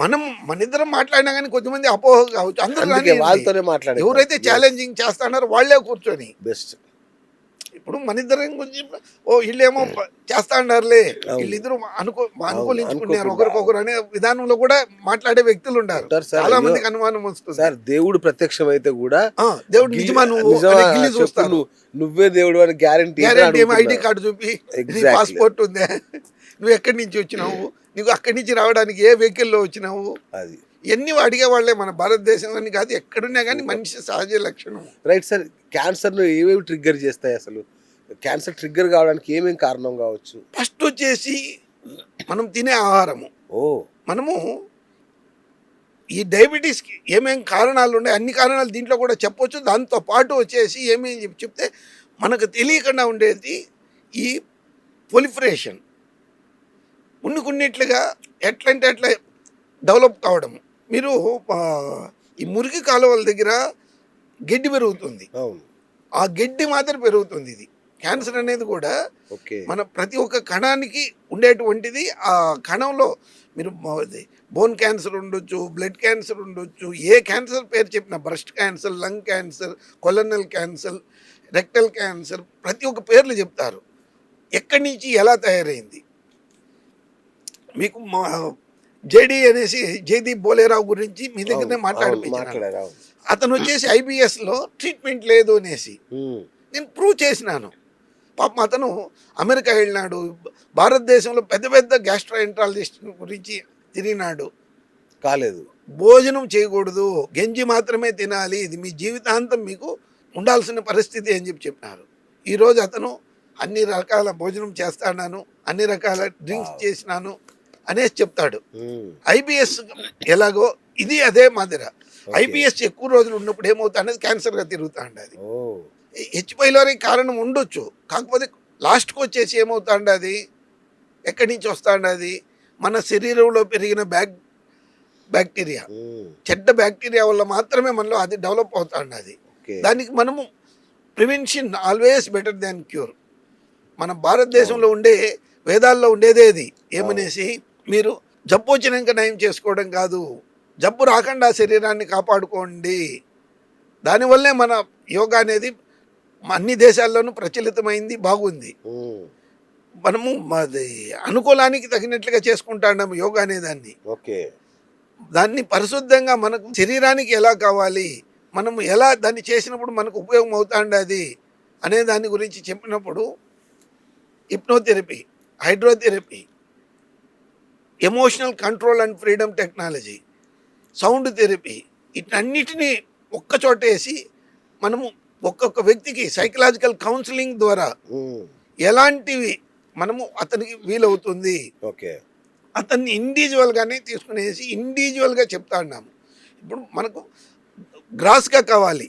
మనం మనిద్దరం మాట్లాడినా కానీ కొద్దిమంది అపోహ కావచ్చు, అందరూ అందుకే రానియండి. వాళ్ళతోనే మాట్లాడే ఎవరైతే ఛాలెంజింగ్ చేస్తాడారో వాళ్ళే కూర్చొని. బెస్ట్. ఇప్పుడు మనిద్దరం గురించి వీళ్ళేమో చేస్తా అన్నారులే, అవును. వీళ్ళిద్దరూ అనుకూలించుకున్నారు అనుకోకుండా ఒకరికొకరు అనే విధానంలో కూడా మాట్లాడే వ్యక్తులు ఉన్నారు. ఉంటారు సార్. చాలా అయ్యో మందికి అనుమానం వస్తుంది. సార్, దేవుడు ప్రత్యక్షమైతే కూడా దేవుడు నిజమా నువ్వు నిజమా అని గిల్లి చెప్పు, చూస్తారు. నువ్వే దేవుడు అని గ్యారంటీ గ్యారెంటీ ఏమో ఐడి కార్డు చూపి, నీ ఎగ్జాక్ట్లీ. పాస్పోర్ట్ ఉందా, నువ్వు ఎక్కడి నుంచి వచ్చినావు, నీకు అక్కడి నుంచి రావడానికి ఏ వెహికల్లో వచ్చినావు, అది ఇవన్నీ అడిగే వాళ్ళే మన భారతదేశంలోని కాదు ఎక్కడున్నా కానీ మనిషి సహజ లక్షణం. Right sir. క్యాన్సర్ను ఏమేమి ట్రిగ్గర్ చేస్తాయి అసలు? క్యాన్సర్ ట్రిగ్గర్ కావడానికి ఏమేమి కారణం కావచ్చు? ఫస్ట్ వచ్చేసి మనం తినే ఆహారము. మనము ఈ డయాబెటీస్కి ఏమేమి కారణాలు ఉన్నాయి అన్ని కారణాలు దీంట్లో కూడా చెప్పొచ్చు. దాంతో పాటు వచ్చేసి ఏమేమి చెప్తే మనకు తెలియకుండా ఉండేది ఈ పొలిఫరేషన్, కొన్నిట్లుగా ఎట్లంటే అట్లా డెవలప్ కావడం. మీరు ఈ మురికి కాలువల దగ్గర గడ్డి పెరుగుతుంది, ఆ గడ్డి మాత్రం పెరుగుతుంది. ఇది క్యాన్సర్ అనేది కూడా మన ప్రతి ఒక్క కణానికి ఉండేటువంటిది. ఆ కణంలో మీరు బోన్ క్యాన్సర్ ఉండొచ్చు, బ్లడ్ క్యాన్సర్ ఉండొచ్చు, ఏ క్యాన్సర్ పేరు చెప్పినా, breast cancer, lung cancer, colonel cancer, rectal cancer, ప్రతి ఒక్క పేర్లు చెప్తారు. ఎక్కడి నుంచి ఎలా తయారైంది. మీకు జేడి అనేసి జయదీప్ బోలేరావు గురించి మీ దగ్గరనే మాట్లాడిపించాను. అతను వచ్చేసి ఐబిఎస్లో ట్రీట్మెంట్ లేదు అనేసి నేను ప్రూవ్ చేసినాను. పాపం అతను అమెరికా వెళ్ళినాడు, భారతదేశంలో పెద్ద పెద్ద గ్యాస్ట్రోఎంట్రాలజిస్ట్ గురించి తిరిగినాడు. కాలేదు. భోజనం చేయకూడదు, గంజి మాత్రమే తినాలి, ఇది మీ జీవితాంతం మీకు ఉండాల్సిన పరిస్థితి అని చెప్పినారు. ఈరోజు అతను అన్ని రకాల భోజనం చేస్తాను, అన్ని రకాల డ్రింక్స్ చేసినాను అనేసి చెప్తాడు. ఐబిఎస్ ఎలాగో ఇది అదే మాదిర. ఐబిఎస్ ఎక్కువ రోజులు ఉన్నప్పుడు ఏమవుతా అనేది క్యాన్సర్గా తిరుగుతా ఉండేది. హెచ్ పైలోరీ కారణం ఉండొచ్చు, కాకపోతే లాస్ట్కి వచ్చేసి ఏమవుతా ఉండేది, ఎక్కడి నుంచి వస్తా ఉండేది, మన శరీరంలో పెరిగిన బ్యాక్టీరియా, చెడ్డ బ్యాక్టీరియా వల్ల మాత్రమే మనలో అది డెవలప్ అవుతా ఉండేది. దానికి మనము prevention always better than cure. మన భారతదేశంలో ఉండే వేదాల్లో ఉండేదే అది. ఏమనేసి, మీరు జబ్బు వచ్చినాక నయం చేసుకోవడం కాదు, జబ్బు రాకుండా శరీరాన్ని కాపాడుకోండి. దానివల్లే మన యోగా అనేది అన్ని దేశాల్లోనూ ప్రచలితమైంది, బాగుంది. మనము అనుకూలానికి తగినట్లుగా చేసుకుంటాము యోగా అనే దాన్ని. దాన్ని పరిశుద్ధంగా మనకు శరీరానికి ఎలా కావాలి, మనము ఎలా దాన్ని చేసినప్పుడు మనకు ఉపయోగం అవుతాండది అనే దాని గురించి చెప్పినప్పుడు hypnotherapy, hydrotherapy, emotional control and freedom technology, sound therapy, వీటన్నిటినీ ఒక్కచోట వేసి మనము ఒక్కొక్క వ్యక్తికి సైకలాజికల్ కౌన్సిలింగ్ ద్వారా ఎలాంటివి మనము అతనికి వీలవుతుంది, అతన్ని ఇండివిజువల్గానే తీసుకునేసి ఇండివిజువల్గా చెప్తా ఉన్నాము. ఇప్పుడు మనకు గ్రాస్గా కావాలి,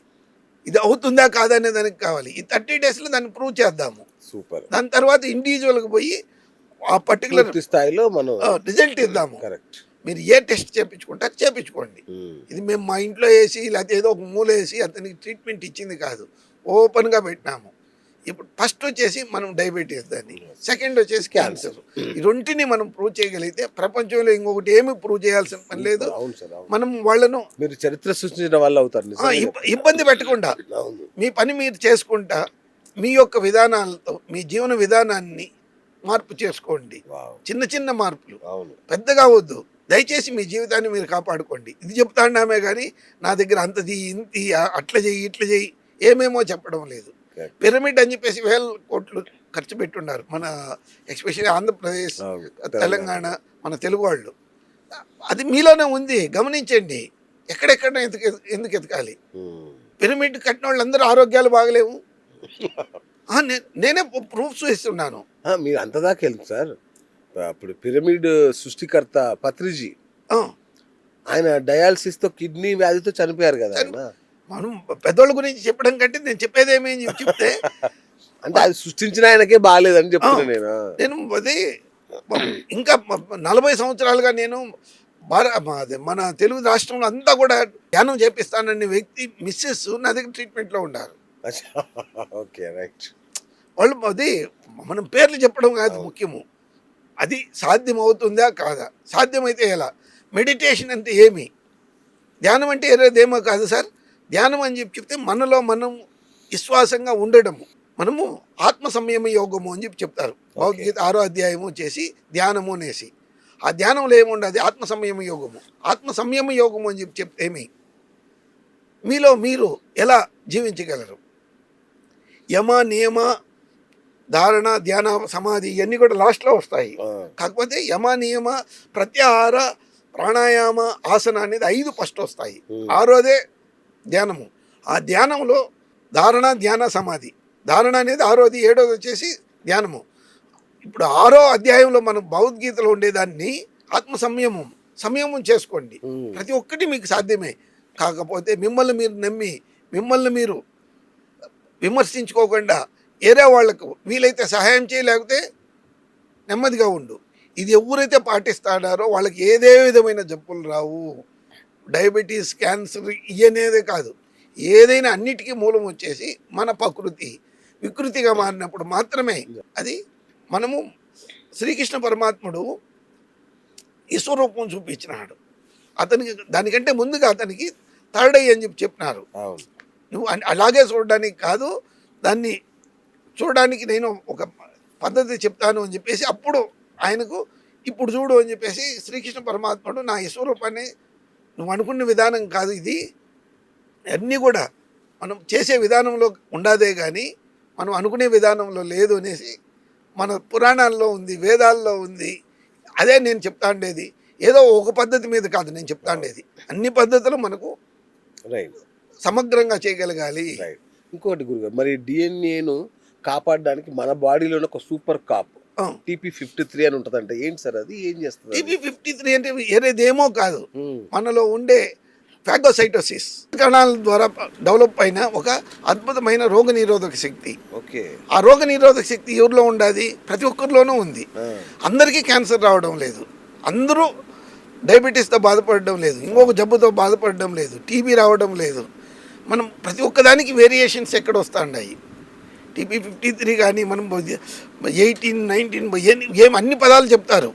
ఇది అవుతుందా కాదా అనే దానికి కావాలి. ఈ 30 డేస్లో దాన్ని ప్రూవ్ చేద్దాము. సూపర్. దాని తర్వాత ఇండివిజువల్గా పోయి ఆ పర్టికులర్ స్థాయిలో మనం రిజల్ట్ ఇద్దాము. మీరు ఏ టెస్ట్ చేయించుకుంటారు చేయించుకోండి. ఇది మేము మా ఇంట్లో వేసి లేకపోతే ఏదో ఒక మూల వేసి అతనికి ట్రీట్మెంట్ ఇచ్చింది కాదు, ఓపెన్గా పెట్టినాము. ఇప్పుడు ఫస్ట్ వచ్చేసి మనం డయాబెటీస్, దాన్ని సెకండ్ వచ్చేసి క్యాన్సర్. ఈ రెంటిని మనం ప్రూవ్ చేయగలిగితే ప్రపంచంలో ఇంకొకటి ఏమి ప్రూవ్ చేయాల్సిన పని లేదు. మనం వాళ్ళను మీరు చరిత్ర సృష్టించడం వల్ల అవుతారు, ఇబ్బంది పెట్టకుండా మీ పని మీరు చేసుకుంటా మీ యొక్క విధానాలతో మీ జీవన విధానాన్ని మార్పు చేసుకోండి. చిన్న చిన్న మార్పులు, పెద్దగా వద్దు. దయచేసి మీ జీవితాన్ని మీరు కాపాడుకోండి. ఇది చెప్తాండామే కానీ నా దగ్గర అంతది ఇంతి అట్లా చెయ్యి ఇట్లా చెయ్యి ఏమేమో చెప్పడం లేదు. పిరమిడ్ అని చెప్పేసి 1000 కోట్లు ఖర్చు పెట్టున్నారు మన ఎస్పెషల్లీ ఆంధ్రప్రదేశ్, తెలంగాణ, మన తెలుగు వాళ్ళు. అది మీలోనే ఉంది, గమనించండి. ఎక్కడెక్కడ ఎందుకు ఎతకాలి? పిరమిడ్ కట్టిన వాళ్ళందరూ ఆరోగ్యాలు బాగలేవు. నేనే ప్రూఫ్స్ ఇస్తున్నాను. మీరు అంతదాకా వెళ్తుంది సార్. అప్పుడు పిరమిడ్ సృష్టికర్త పత్రిజీ, ఆయన డయాలసిస్తో కిడ్నీ వ్యాధితో చనిపోయారు కదా. మనం పెద్దోళ్ళ గురించి చెప్పడం కంటే నేను చెప్పేదేమీ చెప్తే అంటే అది సృష్టించిన ఆయనకే బాగాలేదని చెప్తున్నా నేను. అది ఇంకా 40 సంవత్సరాలుగా నేను మన తెలుగు రాష్ట్రంలో అంతా కూడా ధ్యానం చేపిస్తానని వ్యక్తి మిస్సెస్ నా దగ్గర ట్రీట్మెంట్లో ఉన్నారు. వాళ్ళు అది మనం పేర్లు చెప్పడం కాదు ముఖ్యము, అది సాధ్యమవుతుందా కాదా, సాధ్యమైతే ఎలా. మెడిటేషన్ అంటే ఏమి, ధ్యానం అంటే ఏదేమో కాదు సార్. ధ్యానం అని చెప్తే మనలో మనం విశ్వాసంగా ఉండడము, మనము ఆత్మ సంయమ యోగము అని చెప్తారు. భగవద్గీత 6వ అధ్యాయము చేసి ధ్యానము అనేసి, ఆ ధ్యానంలో ఏముండదు, ఆత్మ సంయమ యోగము. ఆత్మ సంయమ యోగము అని చెప్తే ఏమి, మీలో మీరు ఎలా జీవించగలరు. యమ నియమ ధారణ ధ్యాన సమాధి ఇవన్నీ కూడా లాస్ట్లో వస్తాయి. కాకపోతే యమ నియమ ప్రత్యాహార ప్రాణాయామ ఆసన అనేది 5 ఫస్ట్ వస్తాయి. 6వదే ధ్యానము. ఆ ధ్యానంలో ధారణ ధ్యాన సమాధి, ధారణ అనేది 6వది, 7వది వచ్చేసి ధ్యానము. ఇప్పుడు 6వ అధ్యాయంలో మనం భగవద్గీతలో ఉండేదాన్ని ఆత్మ సంయమం చేసుకోండి. ప్రతి ఒక్కటి మీకు సాధ్యమే. కాకపోతే మిమ్మల్ని మీరు నమ్మి మిమ్మల్ని మీరు విమర్శించుకోకుండా వేరే వాళ్లకు వీలైతే సహాయం చేయలేకపోతే నెమ్మదిగా ఉండు. ఇది ఎవరైతే పాటిస్తాడారో వాళ్ళకి ఏదే విధమైన జబ్బులు రావు. డయాబెటీస్, క్యాన్సర్ ఇవనేదే కాదు, ఏదైనా అన్నిటికీ మూలం వచ్చేసి మన ప్రకృతి వికృతిగా మారినప్పుడు మాత్రమే అది. మనము శ్రీకృష్ణ పరమాత్ముడు ఈశ్వరూపం చూపించినాడు. అతనికి దానికంటే ముందుగా అతనికి థర్డ్ ఐ అని చెప్పినారు. నువ్వు అలాగే చూడడానికి కాదు, దాన్ని చూడడానికి నేను ఒక పద్ధతి చెప్తాను అని చెప్పేసి అప్పుడు ఆయనకు ఇప్పుడు చూడు అని చెప్పేసి శ్రీకృష్ణ పరమాత్ముడు నా ఈశ్వరూపాన్ని నువ్వు అనుకున్న విధానం కాదు, ఇది అన్నీ కూడా మనం చేసే విధానంలో ఉండదే కానీ మనం అనుకునే విధానంలో లేదు అనేసి మన పురాణాల్లో ఉంది, వేదాల్లో ఉంది. అదే నేను చెప్తా ఉండేది. ఏదో ఒక పద్ధతి మీద కాదు నేను చెప్తా ఉండేది, అన్ని పద్ధతులు మనకు సమగ్రంగా చేయగలగాలి. ఇంకోటి గురుగారు, మరి డిఎన్ఏను కాపాడడానికి మన బాడీలో ఒక సూపర్ కాప్ TP53 అని ఉంటుంది, అంటే ఏంటి సార్ అది, ఏం చేస్తుంది? TP53 అంటే ఏదేమో కాదు, మనలో ఉండే ఫాగోసైటోసిస్ కణాల ద్వారా డెవలప్ అయిన ఒక అద్భుతమైన రోగనిరోధక శక్తి. ఆ రోగనిరోధక శక్తి ఎవరిలో ఉండాలి? ప్రతి ఒక్కరిలోనూ ఉంది. అందరికీ క్యాన్సర్ రావడం లేదు, అందరూ డయాబెటీస్తో బాధపడడం లేదు, ఇంకొక జబ్బుతో బాధపడడం లేదు, టీబీ రావడం లేదు. మనం ప్రతి ఒక్కదానికి వేరియేషన్స్ ఎక్కడ వస్తున్నాయి. TP53 కానీ మనం 18, 19 ఏం అన్ని పదాలు చెప్తారు,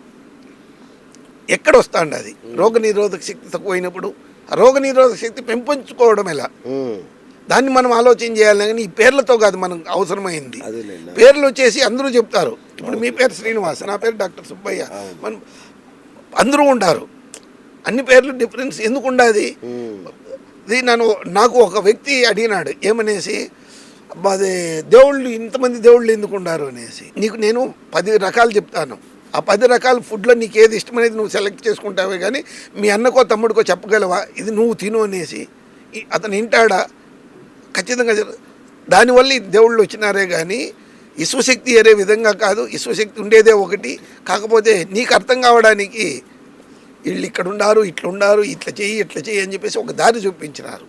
ఎక్కడ వస్తాండి అది. రోగనిరోధక శక్తి తక్కువైనప్పుడు ఆ రోగనిరోధక శక్తి పెంపొంచుకోవడం ఎలా, దాన్ని మనం ఆలోచన చేయాలి. కానీ ఈ పేర్లతో కాదు మనకు అవసరమైంది. పేర్లు వచ్చేసి అందరూ చెప్తారు. ఇప్పుడు మీ పేరు శ్రీనివాస్, నా పేరు డాక్టర్ సుబ్బయ్య, మనం అందరూ ఉంటారు. అన్ని పేర్లు డిఫరెన్స్ ఎందుకు ఉండాది? ఇది నాకు ఒక వ్యక్తి అడిగినాడు ఏమనేసి, అబ్బా అదే దేవుళ్ళు ఇంతమంది దేవుళ్ళు ఎందుకు ఉండారు అనేసి. నీకు నేను 10 రకాలు చెప్తాను, ఆ 10 రకాల ఫుడ్లో నీకు ఏది ఇష్టమనేది నువ్వు సెలెక్ట్ చేసుకుంటావే కానీ మీ అన్నకో తమ్ముడికో చెప్పగలవా ఇది నువ్వు తిను అనేసి? అతను వింటాడా? ఖచ్చితంగా దానివల్ల ఈ దేవుళ్ళు వచ్చినారే కానీ విశ్వశక్తి ఏరే విధంగా కాదు. విశ్వశక్తి ఉండేదే ఒకటి, కాకపోతే నీకు అర్థం కావడానికి వీళ్ళు ఇక్కడ ఉండారు, ఇట్లా ఉండారు, ఇట్లా చెయ్యి అని చెప్పేసి ఒక దారి చూపించినారు.